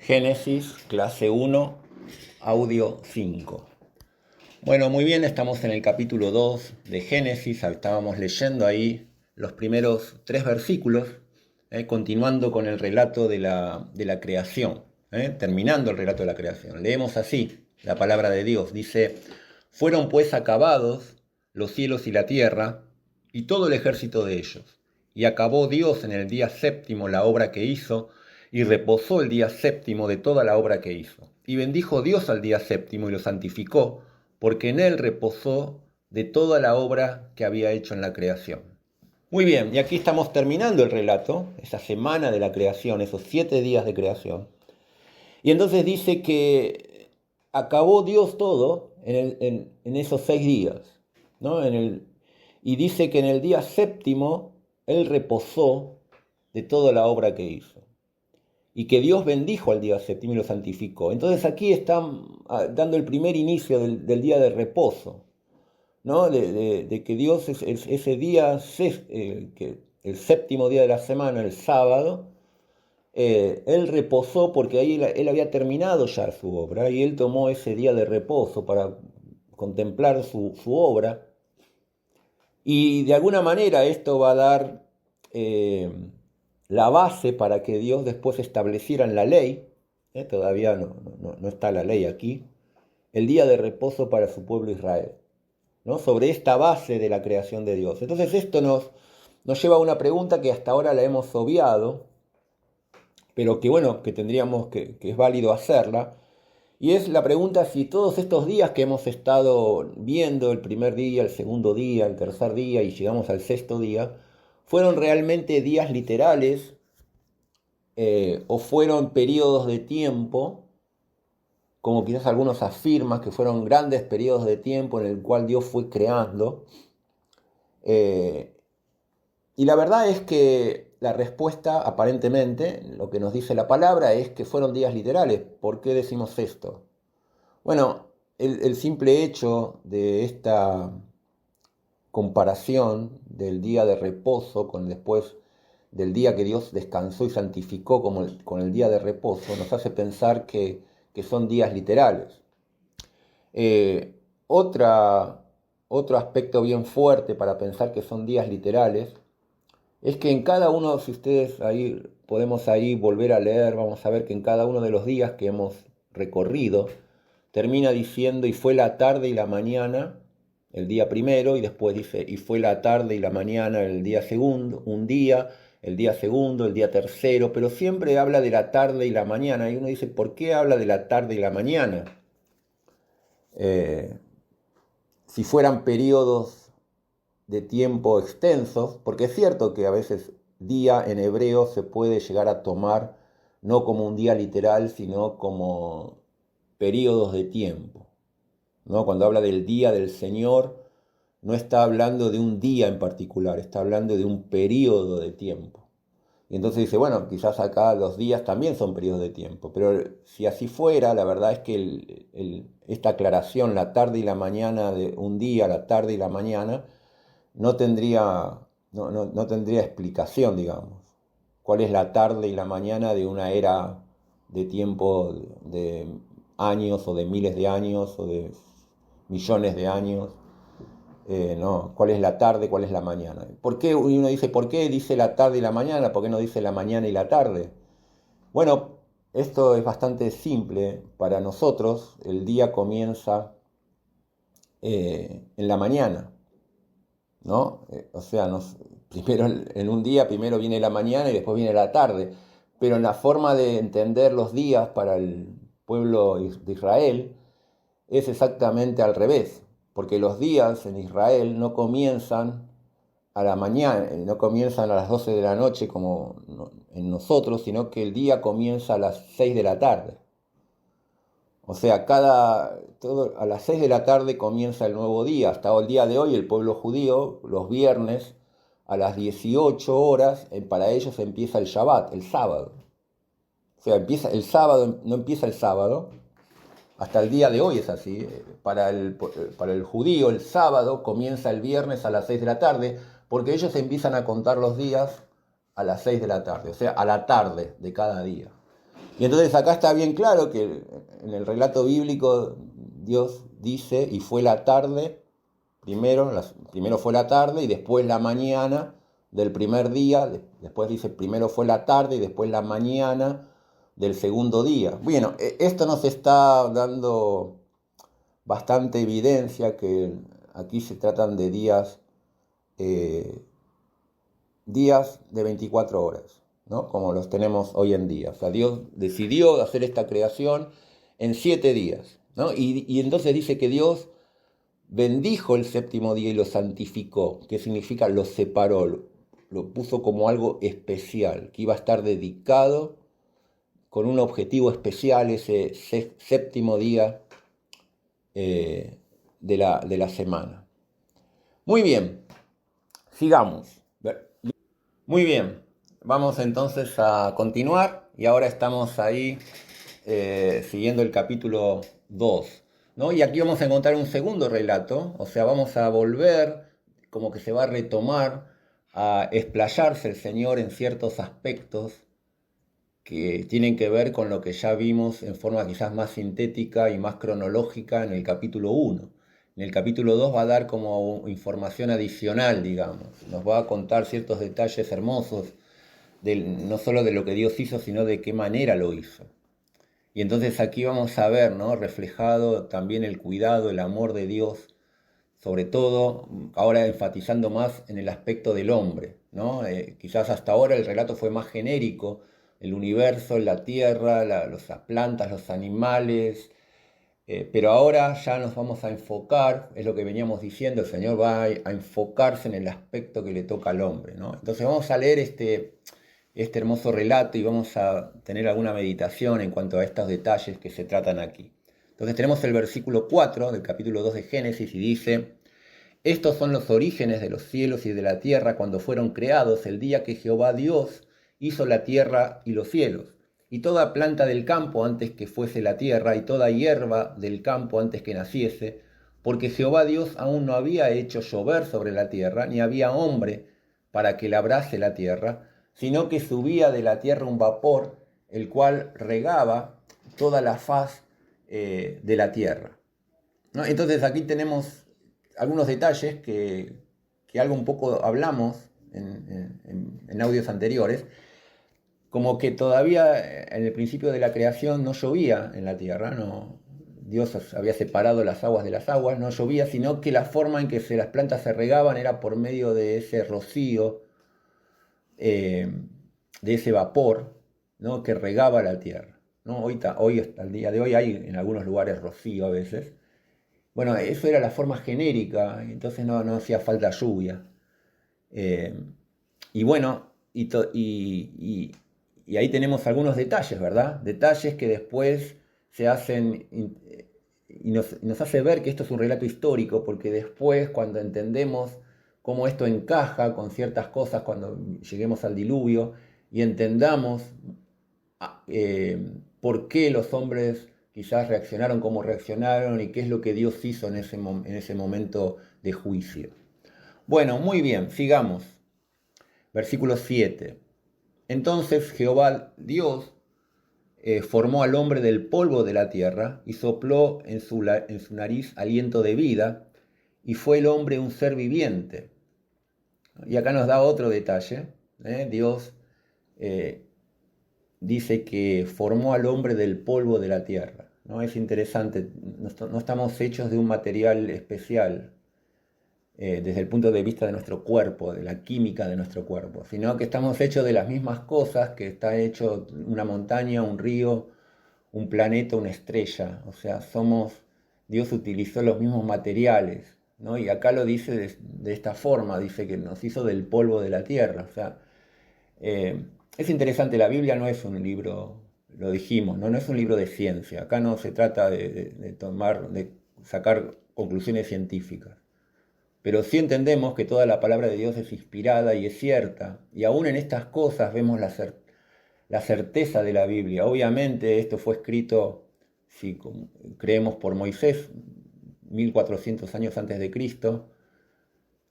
Génesis, clase 1, audio 5. Bueno, muy bien, estamos en el capítulo 2 de Génesis, estábamos leyendo ahí los primeros 3 versículos, continuando con el relato de la creación, terminando el relato de la creación. Leemos así la palabra de Dios, dice: fueron pues acabados los cielos y la tierra, y todo el ejército de ellos. Y acabó Dios en el día séptimo la obra que hizo, y reposó el día séptimo de toda la obra que hizo. Y bendijo Dios al día séptimo y lo santificó, porque en él reposó de toda la obra que había hecho en la creación. Muy bien, y aquí estamos terminando el relato, esa semana de la creación, esos 7 días de creación. Y entonces dice que acabó Dios todo en esos 6 días, ¿no? Y dice que en el día séptimo él reposó de toda la obra que hizo. Y que Dios bendijo al día séptimo y lo santificó. Entonces aquí están dando el primer inicio del día de reposo, ¿no? De que Dios ese día, el séptimo día de la semana, el sábado, él reposó porque ahí él había terminado ya su obra y él tomó ese día de reposo para contemplar su obra. Y de alguna manera esto va a dar la base para que Dios después estableciera en la ley, todavía no está la ley aquí, el día de reposo para su pueblo Israel, ¿no? Sobre esta base de la creación de Dios. Entonces esto nos lleva a una pregunta que hasta ahora la hemos obviado, pero que bueno, que tendríamos que es válido hacerla, y es la pregunta si todos estos días que hemos estado viendo, el primer día, el segundo día, el tercer día y llegamos al sexto día, fueron realmente días literales o fueron periodos de tiempo, como quizás algunos afirman que fueron grandes periodos de tiempo en el cual Dios fue creando. Y la verdad es que la respuesta, aparentemente, lo que nos dice la palabra es que fueron días literales. ¿Por qué decimos esto? Bueno, el simple hecho de esta comparación del día de reposo con después del día que Dios descansó y santificó con el día de reposo nos hace pensar que son días literales. Otro aspecto bien fuerte para pensar que son días literales es que en cada uno, si ustedes podemos volver a leer, vamos a ver que en cada uno de los días que hemos recorrido, termina diciendo: y fue la tarde y la mañana, el día primero, y después dice: y fue la tarde y la mañana el día segundo, un día, el día segundo, el día tercero, pero siempre habla de la tarde y la mañana, y uno dice: ¿por qué habla de la tarde y la mañana? Si fueran periodos de tiempo extensos, porque es cierto que a veces día en hebreo se puede llegar a tomar no como un día literal, sino como periodos de tiempo, ¿no? Cuando habla del día del Señor, no está hablando de un día en particular, está hablando de un periodo de tiempo. Y entonces dice, bueno, quizás acá los días también son periodos de tiempo, pero si así fuera, la verdad es que esta aclaración, la tarde y la mañana de un día, la tarde y la mañana, no tendría explicación, digamos. ¿Cuál es la tarde y la mañana de una era de tiempo de años o de miles de años o de millones de años? No, ¿cuál es la tarde, cuál es la mañana? ¿Por qué uno dice, por qué dice la tarde y la mañana? ¿Por qué no dice la mañana y la tarde? Bueno, esto es bastante simple para nosotros. El día comienza en la mañana, ¿no? O sea, primero en un día primero viene la mañana y después viene la tarde, pero en la forma de entender los días para el pueblo de Israel es exactamente al revés, porque los días en Israel no comienzan a la mañana, no comienzan a las 12 de la noche como en nosotros, sino que el día comienza a las 6 de la tarde. O sea, a las 6 de la tarde comienza el nuevo día. Hasta el día de hoy el pueblo judío, los viernes, a las 18 horas, para ellos empieza el Shabbat, el sábado. O sea, no empieza el sábado, hasta el día de hoy es así. Para el judío el sábado comienza el viernes a las 6 de la tarde, porque ellos empiezan a contar los días a las 6 de la tarde, o sea, a la tarde de cada día. Y entonces acá está bien claro que en el relato bíblico Dios dice, y fue la tarde, primero fue la tarde y después la mañana del primer día, después dice primero fue la tarde y después la mañana del segundo día. Bueno, esto nos está dando bastante evidencia que aquí se tratan de eh, días de 24 horas, ¿no? Como los tenemos hoy en día. O sea, Dios decidió hacer esta creación en 7 días, ¿no? Y entonces dice que Dios bendijo el séptimo día y lo santificó, que significa lo separó, lo puso como algo especial, que iba a estar dedicado con un objetivo especial ese séptimo día de la semana. Muy bien, sigamos. Muy bien, vamos entonces a continuar y ahora estamos ahí siguiendo el capítulo 2, ¿no? Y aquí vamos a encontrar un segundo relato, o sea, vamos a volver, como que se va a retomar, a explayarse el Señor en ciertos aspectos que tienen que ver con lo que ya vimos en forma quizás más sintética y más cronológica en el capítulo 1. En el capítulo 2 va a dar como información adicional, digamos. Nos va a contar ciertos detalles hermosos, no solo de lo que Dios hizo, sino de qué manera lo hizo. Y entonces aquí vamos a ver, ¿no?, reflejado también el cuidado, el amor de Dios, sobre todo ahora enfatizando más en el aspecto del hombre, ¿no? Quizás hasta ahora el relato fue más genérico, el universo, la tierra, las plantas, los animales, pero ahora ya nos vamos a enfocar, es lo que veníamos diciendo, el Señor va a enfocarse en el aspecto que le toca al hombre, ¿no? Entonces vamos a leer este hermoso relato y vamos a tener alguna meditación en cuanto a estos detalles que se tratan aquí. Entonces tenemos el versículo 4 del capítulo 2 de Génesis y dice: estos son los orígenes de los cielos y de la tierra cuando fueron creados el día que Jehová Dios hizo la tierra y los cielos, y toda planta del campo antes que fuese la tierra, y toda hierba del campo antes que naciese, porque Jehová Dios aún no había hecho llover sobre la tierra, ni había hombre para que labrase la tierra, sino que subía de la tierra un vapor, el cual regaba toda la faz de la tierra, ¿no? Entonces aquí tenemos algunos detalles que algo un poco hablamos en audios anteriores, como que todavía en el principio de la creación no llovía en la tierra, no, Dios había separado las aguas de las aguas, no llovía, sino que la forma en que las plantas se regaban era por medio de ese rocío, de ese vapor, ¿no?, que regaba la tierra, ¿no? Hoy, hasta el día de hoy, hay en algunos lugares rocío a veces. Bueno, eso era la forma genérica, entonces no hacía falta lluvia. Eh, y bueno, y ahí tenemos algunos detalles, ¿verdad? Detalles que después se hacen y nos hace ver que esto es un relato histórico, porque después, cuando entendemos cómo esto encaja con ciertas cosas, cuando lleguemos al diluvio y entendamos por qué los hombres quizás reaccionaron como reaccionaron y qué es lo que Dios hizo en ese momento de juicio. Bueno, muy bien, sigamos. Versículo 7. Entonces Jehová Dios formó al hombre del polvo de la tierra y sopló en su nariz aliento de vida, y fue el hombre un ser viviente. Y acá nos da otro detalle. Dios dice que formó al hombre del polvo de la tierra, ¿no? Es interesante, no estamos hechos de un material especial desde el punto de vista de nuestro cuerpo, de la química de nuestro cuerpo, sino que estamos hechos de las mismas cosas que está hecho una montaña, un río, un planeta, una estrella. O sea, Dios utilizó los mismos materiales, ¿no? Y acá lo dice de esta forma, dice que nos hizo del polvo de la tierra. O sea, es interesante, la Biblia no es un libro, lo dijimos, no es un libro de ciencia. Acá no se trata de sacar conclusiones científicas. Pero sí entendemos que toda la palabra de Dios es inspirada y es cierta. Y aún en estas cosas vemos la certeza de la Biblia. Obviamente esto fue escrito, si creemos, por Moisés, 1400 años antes de Cristo.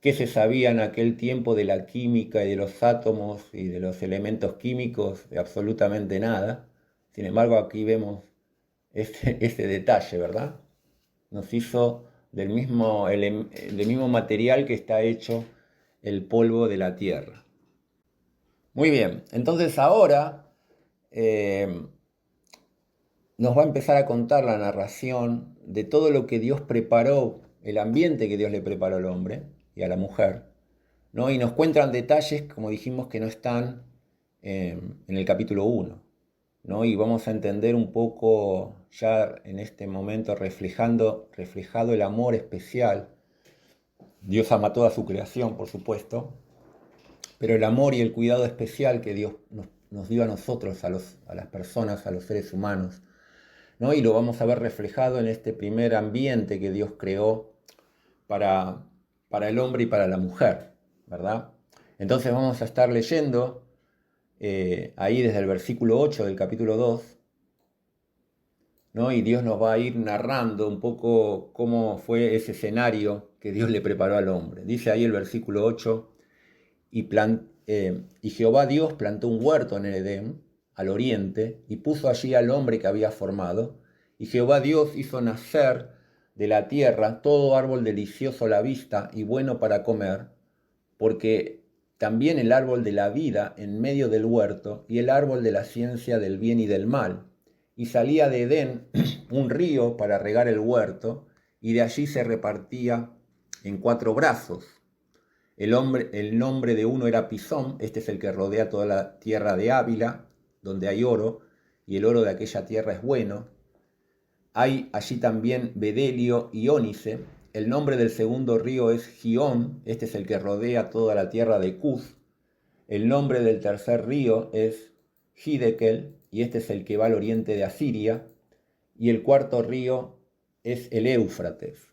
¿Qué se sabía en aquel tiempo de la química y de los átomos y de los elementos químicos? Absolutamente nada. Sin embargo, aquí vemos ese detalle, ¿verdad? Nos hizo del mismo material que está hecho el polvo de la tierra. Muy bien, entonces ahora nos va a empezar a contar la narración de todo lo que Dios preparó, el ambiente que Dios le preparó al hombre y a la mujer, ¿no? Y nos cuentan detalles, como dijimos, que no están en el capítulo 1, ¿no? Y vamos a entender un poco ya en este momento reflejado el amor especial. Dios ama toda su creación, por supuesto, pero el amor y el cuidado especial que Dios nos dio a nosotros, a las personas, a los seres humanos, ¿no? Y lo vamos a ver reflejado en este primer ambiente que Dios creó para el hombre y para la mujer, ¿verdad? Entonces vamos a estar leyendo ahí desde el versículo 8 del capítulo 2, ¿no? Y Dios nos va a ir narrando un poco cómo fue ese escenario que Dios le preparó al hombre. Dice ahí el versículo 8, y Jehová Dios plantó un huerto en el Edén, al oriente, y puso allí al hombre que había formado. Y Jehová Dios hizo nacer de la tierra todo árbol delicioso a la vista y bueno para comer, porque también el árbol de la vida en medio del huerto, y el árbol de la ciencia del bien y del mal. Y salía de Edén un río para regar el huerto, y de allí se repartía en 4 brazos. El nombre de uno era Pisón, este es el que rodea toda la tierra de Ávila, donde hay oro, y el oro de aquella tierra es bueno. Hay allí también bedelio y ónice. El nombre del segundo río es Gihón, este es el que rodea toda la tierra de Cus. El nombre del tercer río es Hiddekel, y este es el que va al oriente de Asiria. Y el cuarto río es el Éufrates.